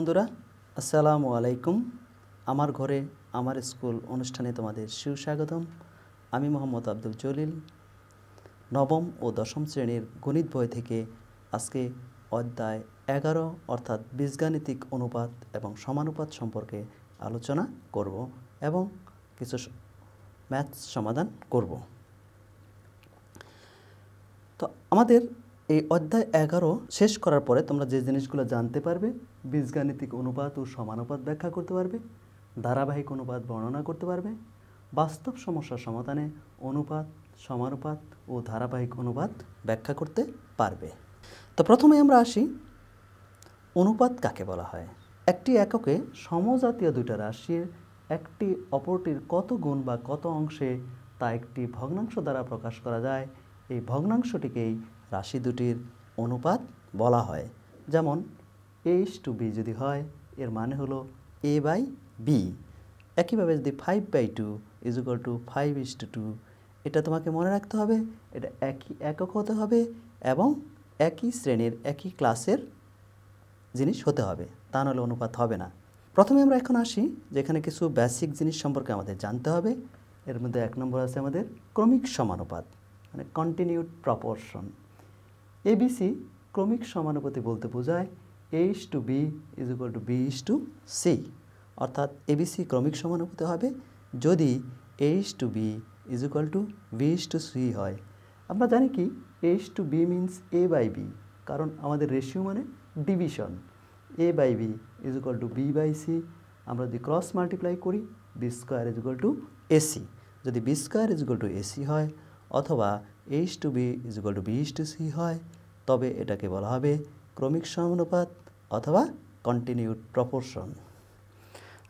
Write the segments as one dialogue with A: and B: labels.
A: বন্ধুরা, আসসালামু আলাইকুম। আমার ঘরে আমার স্কুল অনুষ্ঠানে তোমাদের সুস্বাগতম। আমি মোহাম্মদ আব্দুল জলিল, নবম ও দশম শ্রেণীর গণিত বই থেকে আজকে অধ্যায় 11 অর্থাৎ বীজগাণিতিক অনুপাত এবং সমানুপাত সম্পর্কে আলোচনা করব এবং কিছু ম্যাথস সমাধান করব। তো আমাদের এই অধ্যায় 11 শেষ করার পরে তোমরা যে জিনিসগুলো জানতে পারবে, বীজগাণিতিক অনুপাত ও সমানুপাত ব্যাখ্যা করতে পারবে, ধারাবাহিক অনুপাত বর্ণনা করতে পারবে, বাস্তব সমস্যার সমাধানে অনুপাত, সমানুপাত ও ধারাবাহিক অনুপাত ব্যাখ্যা করতে পারবে। তো প্রথমে আমরা আসি, অনুপাত কাকে বলা হয়। একটি এককে সমজাতীয় দুইটা রাশির একটি অপরটির কত গুণ বা কত অংশে তা একটি ভগ্নাংশ দ্বারা প্রকাশ করা যায়, এই ভগ্নাংশটিকেই রাশি দুটির অনুপাত বলা হয়। যেমন a:b যদি হয়, এর মানে হলো a/b। একইভাবে যদি 5/2 = 5:2, এটা তোমাকে মনে রাখতে হবে, এটা একই একক হতে হবে এবং একই শ্রেণীর একই ক্লাসের জিনিস হতে হবে, তা নাহলে অনুপাত হবে না। প্রথমে আমরা এখন আসি, যেখানে কিছু বেসিক জিনিস সম্পর্কে আমাদের জানতে হবে। এর মধ্যে 1 নম্বর আছে আমাদের ক্রমিক সমানুপাত, মানে কন্টিনিউড প্রপোর্শন। ABC ক্রমিক সমানুপাতি বলতে বোঝায় a:b = b:c, অর্থাৎ ABC ক্রমিক সমানুপাতি হবে যদি a:b = b:c হয়। আমরা জানি কি a:b মিন্স a/b, কারণ আমাদের রেশিও মানে ডিভিশন। a/b = b/c, আমরা যদি ক্রস মাল্টিপ্লাই করি b² = ac। যদি b² = ac হয় অথবা a:b = b:c হয়, তবে এটাকে বলা হবে ক্রমিক সমানুপাত অথবা কন্টিনিউড প্রপোর্শন।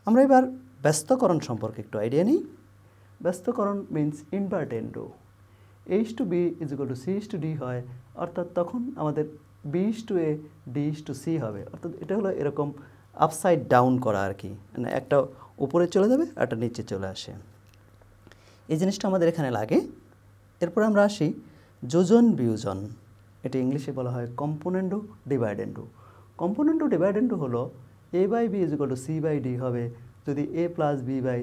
A: আমরা এবার ব্যস্তকরণ সম্পর্কে একটু আইডিয়া নিই। ব্যস্তকরণ মিন্স ইনভার্টেন্ডো। a:b = c:d হয়, অর্থাৎ তখন আমাদের b:a d:c হবে, অর্থাৎ এটা হলো এরকম আপসাইড ডাউন করা আর কি, মানে একটা উপরে চলে যাবে আর একটা নিচে চলে আসে। এই জিনিসটা আমাদের এখানে লাগে। এরপর আমরা আসি যোজন বিয়োজন। এটা ইংলিশে বলা হয় কম্পোনেন্ডো ডিভাইডেন্ডো। কম্পোনেন্ডো ডিভাইডেন্ডো হলো a/b = c/d হবে যদি a + b/a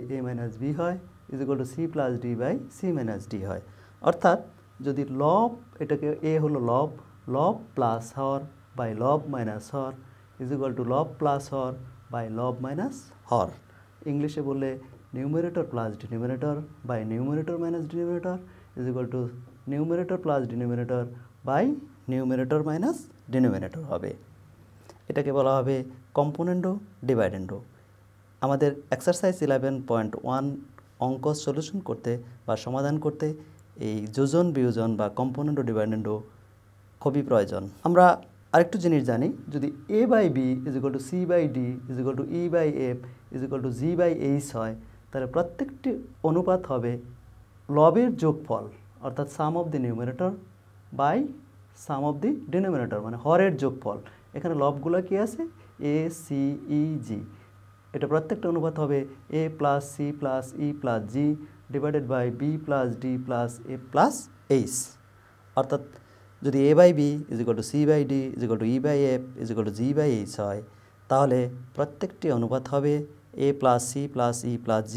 A: - b হয় = c + d/c - d হয়। অর্থাৎ যদি লব, এটাকে a হলো লব, লব প্লাস হর বাই লব মাইনাস হর = লব প্লাস হর বাই লব মাইনাস হর। ইংলিশে বললে numerator plus denominator by numerator minus denominator = numerator plus denominator by numerator minus denominator হবে। এটাকে বলা হবে কম্পোনেন্ডো ডিভাইডেন্ডো। আমাদের এক্সারসাইজ 11.1 অঙ্ক সলিউশন করতে বা সমাধান করতে এই যোজন বিয়োজন বা কম্পোনেন্ডো ডিভাইডেন্ডো খুবই প্রয়োজন। আমরা আরেকটু জিনিস জানি, যদি a/b = c/d = e/f = g/h হয়, তাহলে প্রত্যেকটি অনুপাত হবে লবের যোগফল, অর্থাৎ sum of the numerator by sum of the denominator, মানে হরের যোগফল। এখানে লবগুলো কি আছে a, c, e, g, এটা প্রত্যেকটা অনুপাত হবে a + c + e + g divided by b + d + a + h। অর্থাৎ যদি a/b = c/d = e/f = g/h হয়, তাহলে প্রত্যেকটি অনুপাত হবে a + c + e + g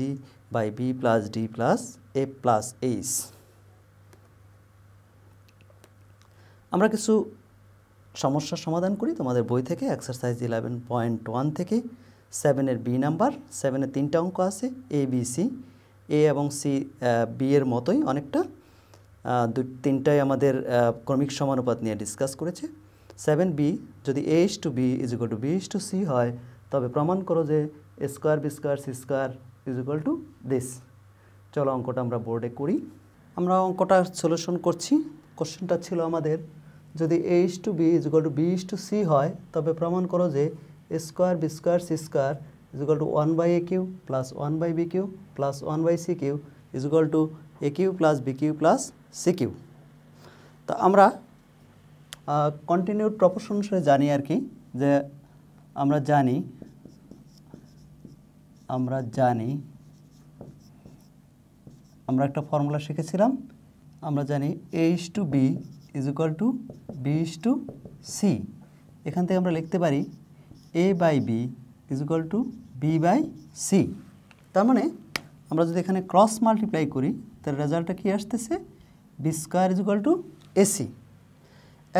A: by b + d + a + h। আমরা কিছু সমস্যার সমাধান করি তোমাদের বই থেকে, এক্সারসাইজ 11.1 থেকে 7-এর বি নাম্বার। 7-এর 3টা অঙ্ক আছে a, b, c। a এবং c বি এর মতোই অনেকটা, 3টাই আমাদের ক্রমিক সমানুপাত নিয়ে ডিসকাস করেছে। 7b যদি a:b = b:c হয়, তবে প্রমাণ করো যে a² b² c² = this। চলো অঙ্কটা আমরা বোর্ডে করি। আমরা অঙ্কটা সলিউশন করছি। কোশ্চেনটা ছিল আমাদের, যদি a:b = b:c হয়, তবে প্রমাণ করো যে a² b² c² = 1/aq + 1/bq + 1/cq = aq + bq + cq। তো আমরা কন্টিনিউড প্রপোর্শন অনুসারে জানি আর কি, যে আমরা একটা ফর্মুলা শিখেছিলাম। আমরা জানি a:b = b:c। এখান থেকে আমরা লিখতে পারি a/b is equal to B by c. তার মানে আমরা যদি এখানে ক্রস মাল্টিপ্লাই করি তাহলে রেজাল্টটা কী আসতেছে, B square is equal to a c.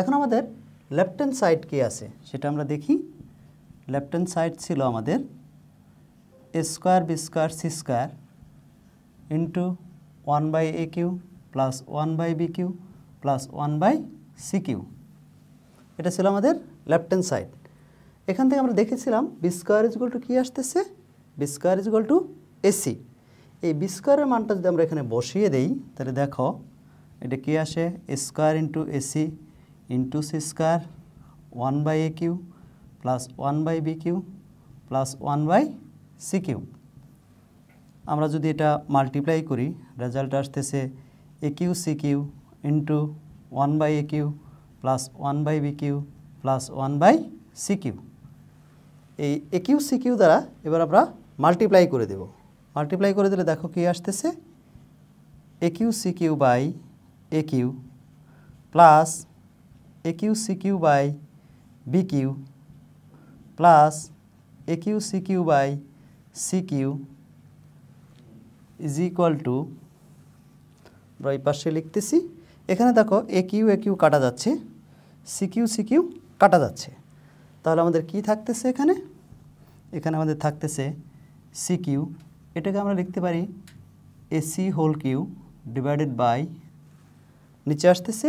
A: এখন আমাদের লেফট হ্যান্ড সাইড কী আছে সেটা আমরা দেখি। লেফট হ্যান্ড সাইড ছিল আমাদের A square B square C square into 1/a cube plus 1/b cube plus 1/c cube, এটা ছিল আমাদের লেফট হ্যান্ড সাইড। এখান থেকে আমরা দেখেছিলাম B square is equal to কী আসতেছে, B square is equal to AC. এই বি স্কোয়ারের মানটা যদি আমরা এখানে বসিয়ে দেই তাহলে দেখো এটা কী আসে, A square into AC into C square 1/a cube plus 1/b cube plus 1/c cube. আমরা যদি এটা মাল্টিপ্লাই করি রেজাল্ট আসতেছে A cube C cube into 1/a cube plus 1/b cube plus 1/c cube. এই এ কিউ সি কিউ দ্বারা এবার আমরা multiply করে দেব। মাল্টিপ্লাই করে দিলে দেখো কী আসতেছে, A cube C cube by A cube plus A cube C cube by B Q plus A cube C cube by C cube is equal to, আমরা এই পাশে লিখতেছি, এখানে দেখো এ কিউ কাটা যাচ্ছে, সি কিউ কাটা যাচ্ছে, তাহলে আমাদের কি থাকতেছে এখানে, এখানে আমাদের থাকতেছে সি কিউ, এটাকে আমরা লিখতে পারি a c whole Q divided by নিচে আসতেছে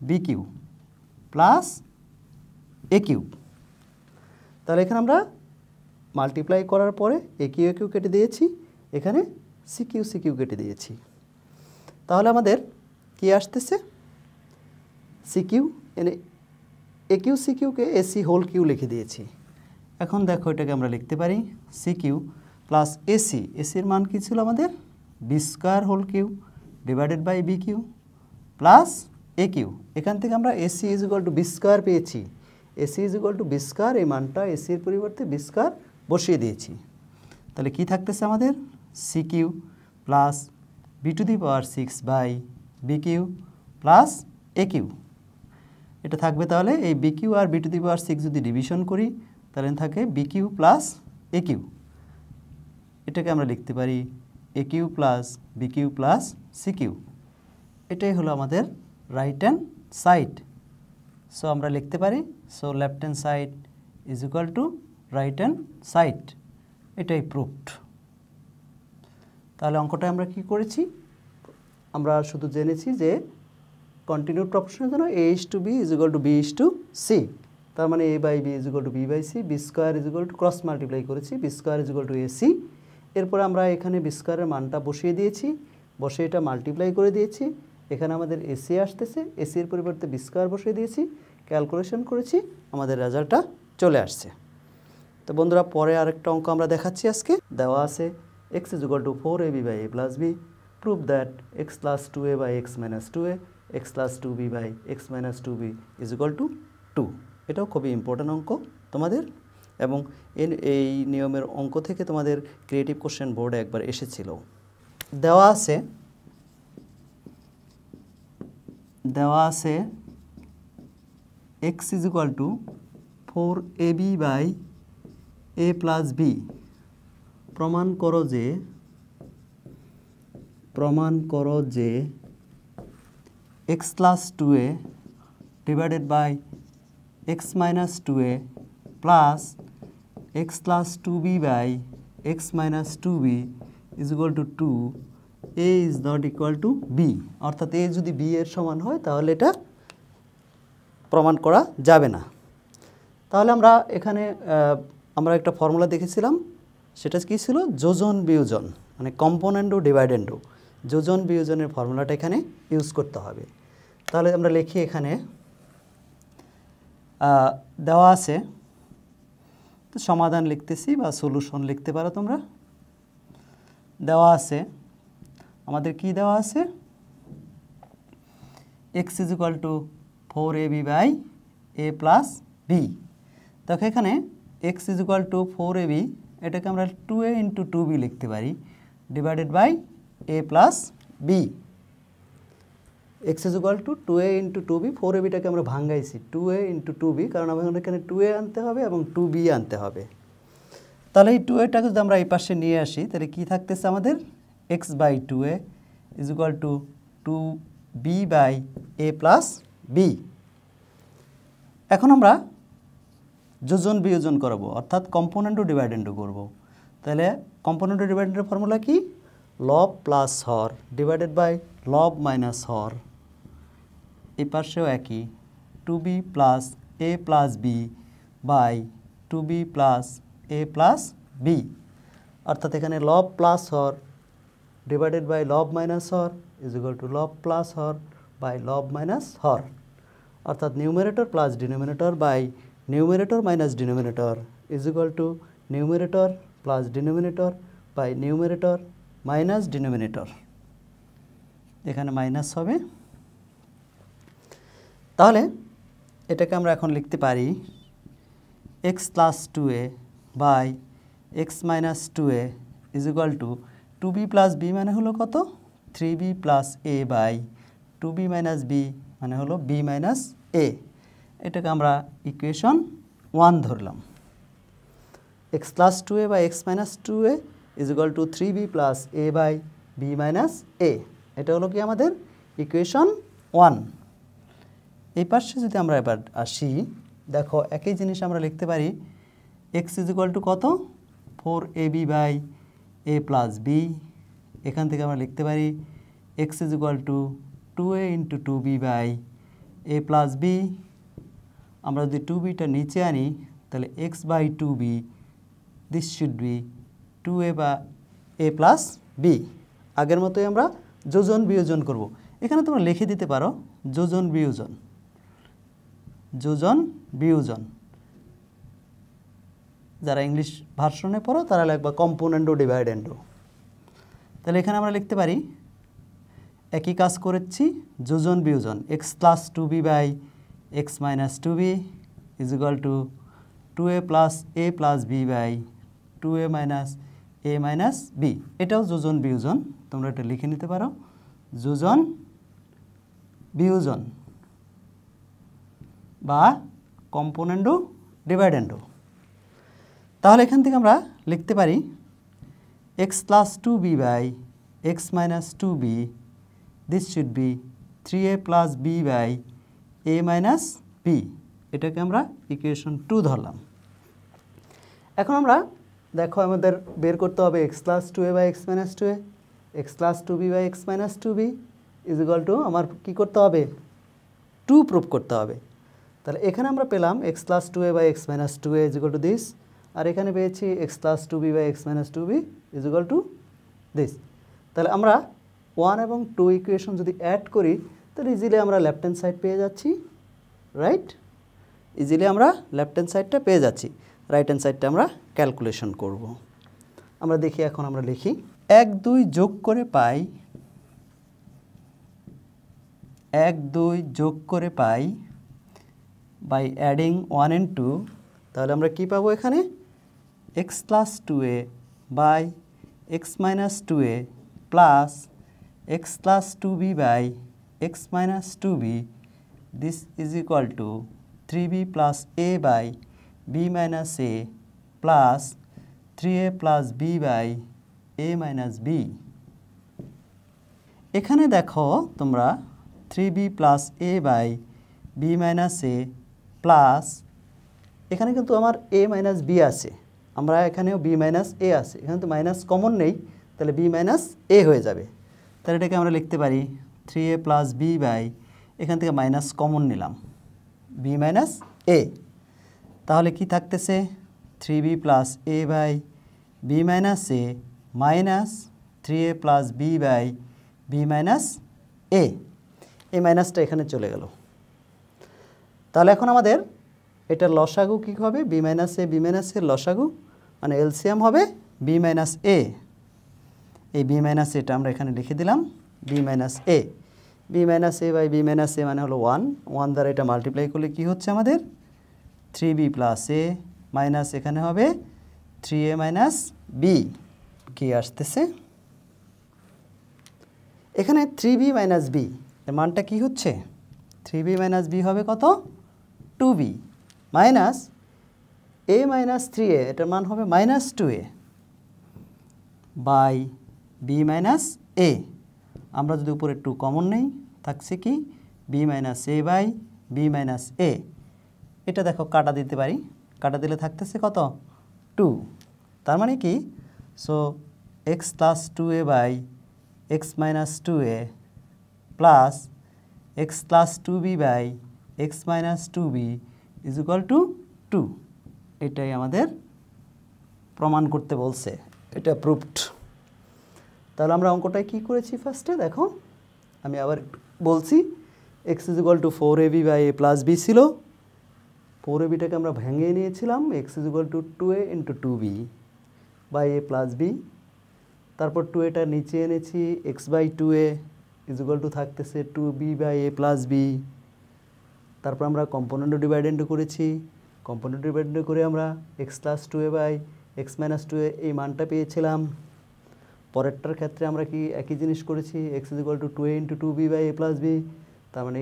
A: বি কিউ প্লাস এ কিউ। তাহলে এখানে আমরা মাল্টিপ্লাই করার পরে এ কিউ কেটে দিয়েছি, এখানে সি কিউ কেটে দিয়েছি, তাহলে আমাদের কি আসতেছে সি কিউ, এনে এ কিউ সি কিউকে এসি হোল কিউ লিখে দিয়েছি। এখন দেখো এটাকে আমরা লিখতে পারি সি কিউ প্লাস এসি, এসির মান কী ছিল আমাদের, B square whole Q divided by B Q plus A cube. এখান থেকে আমরা AC is equal to B square পেয়েছি, AC is equal to B square, এই মানটা এসির পরিবর্তে বি স্কোয়ার বসিয়ে দিয়েছি। তাহলে কি থাকতেছে আমাদের, C cube plus B to the power 6 by B Q plus A cube, এটা থাকবে। তাহলে এই বি কিউ আর বি টু দি পাওয়ার 6 যদি ডিভিশন করি তাহলে থাকে বি কিউ প্লাস এ কিউ, এটাকে আমরা লিখতে পারি A cube plus B Q plus C cube. এটাই হলো আমাদের রাইট হ্যান্ড সাইড। সো আমরা লিখতে পারি so left hand side is equal two right hand side, এটাই প্রুভড। তাহলে অঙ্কটা আমরা কি করেছি, আমরা শুধু জেনেছি যে কন্টিনিউড প্রপোর্শনের জন্য A is to B is equal to B is to C, তার মানে A by B is equal to B by C, B square is equal to cross multiply করেছি, B square is equal to A C. এরপরে আমরা এখানে B স্কোয়ারের মানটা বসিয়ে দিয়েছি, বসে এটা মাল্টিপ্লাই করে দিয়েছি, এখানে আমাদের এসি আসতেছে, এসির পরিবর্তে বি স্কোয়ার বসিয়ে দিয়েছি, ক্যালকুলেশন করেছি, আমাদের রেজাল্টটা চলে আসছে। তো বন্ধুরা পরে আরেকটা অঙ্ক আমরা দেখাচ্ছি আজকে। দেওয়া আছে x is equal to 4ab by a plus b, prove that x plus 2a by x minus 2a, x plus 2b by x minus 2b is equal to 2। এটাও খুবই ইম্পর্ট্যান্ট অঙ্ক তোমাদের, এবং এই নিয়মের অঙ্ক থেকে তোমাদের ক্রিয়েটিভ কোশ্চেন বোর্ডে একবার এসেছিল। দেওয়া আছে x is equal to 4ab by a plus b, প্রমাণ করো যে x plus 2a divided by x minus 2a plus x plus 2b by x minus 2b is equal to 2, a is not equal to b, অর্থাৎ a যদি b এর সমান হয় তাহলে এটা প্রমাণ করা যাবে না। তাহলে আমরা এখানে আমরা একটা ফর্মুলা দেখেছিলাম, সেটা কী ছিল, যোজন বিয়োজন, মানে কম্পোনেন্ডো ডিভাইডেন্ডো, যোজন বিয়োজনের ফর্মুলাটা এখানে ইউজ করতে হবে। তাহলে আমরা লিখি, এখানে দেওয়া আছে, তো সমাধান লিখতেছি বা সলিউশন লিখতে পারো তোমরা। দেওয়া আছে আমাদের কি দেওয়া আছে, x is equal to 4ab by a plus b. দেখো এখানে x is equal to 4ab, এটাকে আমরা 2a ইন্টু 2b লিখতে পারি, divided by a plus b. X is equal to 2a into 2b, 4abটাকে আমরা ভাঙ্গাইছি 2a ইন্টু 2b, কারণ আমাদের এখানে 2a আনতে হবে এবং 2b আনতে হবে। তাহলে এই 2a-টাকে যদি আমরা এই পাশে নিয়ে আসি তাহলে কি থাকতেছে আমাদের x/2a is equal two 2b/a plus b। এখন আমরা যোজন বিয়োজন করব, অর্থাৎ কম্পোনেন্ট ও ডিভাইডেন্ড করব। তাহলে কম্পোনেন্ট ও ডিভাইডেন্ডের ফর্মুলা কি? লব প্লাস হর ডিভাইডেড বাই লব মাইনাস হর। এই পাশেও একই 2b plus a plus b by 2b plus a plus b, অর্থাৎ এখানে লব প্লাস হর ডিভাইডেড বাই লব মাইনাস হর ইজ ইকুয়াল টু লব প্লাস হর বাই লব মাইনাস হর, অর্থাৎ numerator plus denominator by numerator minus denominator is equal to numerator plus denominator by numerator minus denominator. এখানে মাইনাস হবে। তাহলে এটাকে আমরা এখন লিখতে পারি x plus 2a by x minus 2a is equal to 2b plus b মানে হলো কত? 3b plus a by 2b minus b মানে হলো b মাইনাস a। এটাকে আমরা ইকুয়েশন 1 ধরলাম। x plus 2a by x minus 2a is equal to 3b plus a by b minus a। এটা হলো কি আমাদের ইকুয়েশন 1। এই পাশে যদি আমরা এবার আসি, দেখো একই জিনিস আমরা লিখতে পারি x ইজ ইকুয়াল টু কত? 4ab by a plus b। এখান থেকে আমরা লিখতে পারি x is equal to 2a into 2b by a plus b। আমরা যদি 2bটা নিচে আনি তাহলে x by 2b this should be 2a বা a প্লাস b। আগের মতোই আমরা যোজন বিয়োজন করব। এখানে তোমরা লিখে দিতে পারো যোজন বিয়োজন, যোজন বিয়োজন। যারা ইংলিশ ভার্সনে পড়ো তারা লিখবা কম্পোনেন্ট ও ডিভাইডেন্ড। তাহলে এখানে আমরা লিখতে পারি একই কাজ করেছি, যোজন বিয়োজন। x plus 2b by x minus 2b is equal to 2a plus a plus b by 2a minus a minus b। এটাও যোজন বিয়োজন, তোমরা এটা লিখে নিতে পারো যোজন বিয়োজন বা কম্পোনেন্ট ও ডিভাইডেন্ড। তাহলে এখান থেকে আমরা লিখতে পারি x plus 2b by x minus 2b this should be 3a plus b by a minus b। এটাকে আমরা ইকুয়েশন 2 ধরলাম। এখন আমরা দেখো আমাদের বের করতে হবে x plus 2a by x minus 2a, x plus 2b by x minus 2b is equal to আমার কী করতে হবে? 2 প্রুভ করতে হবে। তাহলে এখানে আমরা পেলাম x plus 2a by x minus 2a is equal to this, আর এখানে পেয়েছি x plus 2b by x minus 2b is equal to this. তাহলে আমরা 1 এবং 2 ইকুয়েশন যদি অ্যাড করি তাহলে ইজিলি আমরা লেফট হ্যান্ড সাইড পেয়ে যাচ্ছি, রাইট? ইজিলি আমরা লেফট হ্যান্ড সাইডটা পেয়ে যাচ্ছি, রাইট হ্যান্ড সাইডটা আমরা ক্যালকুলেশন করব। আমরা দেখি, এখন আমরা লিখি 1 2 যোগ করে পাই 1 2 যোগ করে পাই বাই অ্যাডিং 1 and 2। তাহলে আমরা কি পাবো এখানে? x plus 2a by x minus 2a plus x plus 2b by x minus 2b this is equal to 3b plus a by b minus a plus 3a plus b by a minus b। এখানে দেখো তোমরা 3b plus a by b minus a plus এখানে কিন্তু আমার a minus b আছে, আমরা এখানেও b minus a আছে, এখানে তো মাইনাস কমন নেই, তাহলে b মাইনাস a হয়ে যাবে। তাহলে এটাকে আমরা লিখতে পারি 3a প্লাস b বাই, এখান থেকে মাইনাস কমন নিলাম, b মাইনাস a। তাহলে কি থাকতেছে? 3b plus a by b minus a minus 3a plus b by b minus a। এই মাইনাসটা এখানে চলে গেল। তাহলে এখন আমাদের এটার লসাগু কী হবে? b minus a, b minus এর লসাগু মানে এলসিএম হবে b মাইনাস a। এই b মাইনাস এটা আমরা এখানে লিখে দিলাম b minus a। b minus a by b minus a মানে হলো 1, 1 দ্বারা এটা মাল্টিপ্লাই করলে কি হচ্ছে আমাদের? 3b প্লাস a মাইনাস এখানে হবে 3a মাইনাস b। কি আসতেছে এখানে? 3b মাইনাস b এর মানটা কি হচ্ছে? 3b মাইনাস b হবে কত? 2b minus a minus 3a এটার মান হবে minus 2a by b minus a। আমরা যদি উপরে 2 কমন নেই থাকছে কি b minus a by b minus a। এটা দেখো কাটা দিতে পারি, কাটা দিলে থাকতেছে কত 2। তার মানে কি so x plus 2a by x minus 2a plus x plus 2b by x minus 2b is equal to 2। এটাই আমাদের প্রমাণ করতে বলছে, এটা প্রুভড। তাহলে আমরা অঙ্কটায় কী করেছি ফার্স্টে দেখো, আমি আবার বলছি x is equal to 4ab by a plus b ছিল, 4abটাকে আমরা ভেঙে নিয়েছিলাম, x is equal to 2a into 2b by a plus b। তারপর 2aটা নিচে এনেছি, x by 2a is equal to থাকতেছে 2b by a plus b। তারপর আমরা কম্পোনেন্ট ডিভাইডেন্ট করেছি, কম্পোনেন্ট ডিভাইডেন্ট করে আমরা x plus 2a by x minus 2a এই মানটা পেয়েছিলাম। পরেরটার ক্ষেত্রে আমরা কি একই জিনিস করেছি, x is equal to 2a into 2b by a plus b, তার মানে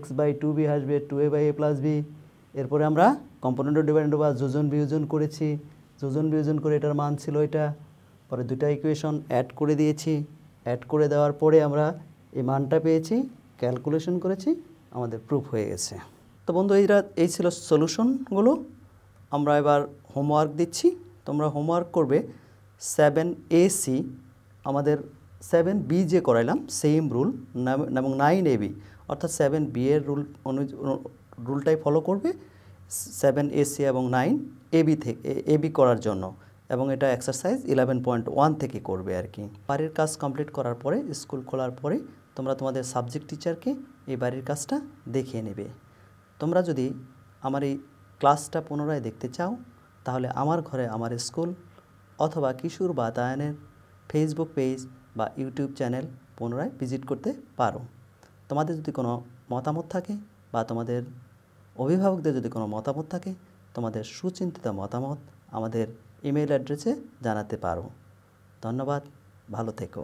A: x বাই 2b আসবে 2a by a plus b। এরপরে আমরা কম্পোনেন্ট ডিভাইডেন্ট বা যোজন বিয়োজন করেছি, যোজন বিয়োজন করে এটার মান ছিল এটা, পরে দুটা ইকুয়েশন অ্যাড করে দিয়েছি, অ্যাড করে দেওয়ার পরে আমরা এই মানটা পেয়েছি, ক্যালকুলেশন করেছি, আমাদের প্রুফ হয়ে গেছে। তো বন্ধু এই ছিল সলিউশনগুলো। আমরা এবার হোমওয়ার্ক দিচ্ছি, তোমরা হোমওয়ার্ক করবে 7ac, আমাদের 7b যে করাইলাম সেম রুল এবং 9ab অর্থাৎ 7b এর রুলটাই ফলো করবে 7ac এবং 9ab থেকে ab করার জন্য, এবং এটা এক্সারসাইজ 11.1 থেকে করবে আর কি। বাড়ির কাজ কমপ্লিট করার পরে স্কুল খোলার পরে তোমরা তোমাদের সাবজেক্ট টিচারকে এই বাড়ির কাজটা দেখিয়ে নেবে। তোমরা যদি আমার এই ক্লাসটা পুনরায় দেখতে চাও তাহলে আমার ঘরে আমার স্কুল অথবা কিশোর বাতায়নের ফেসবুক পেজ বা ইউটিউব চ্যানেল পুনরায় ভিজিট করতে পারো। তোমাদের যদি কোনো মতামত থাকে বা তোমাদের অভিভাবকদের যদি কোনো মতামত থাকে, তোমাদের সুচিন্তিত মতামত আমাদের ইমেল অ্যাড্রেসে জানাতে পারো। ধন্যবাদ, ভালো থেকো।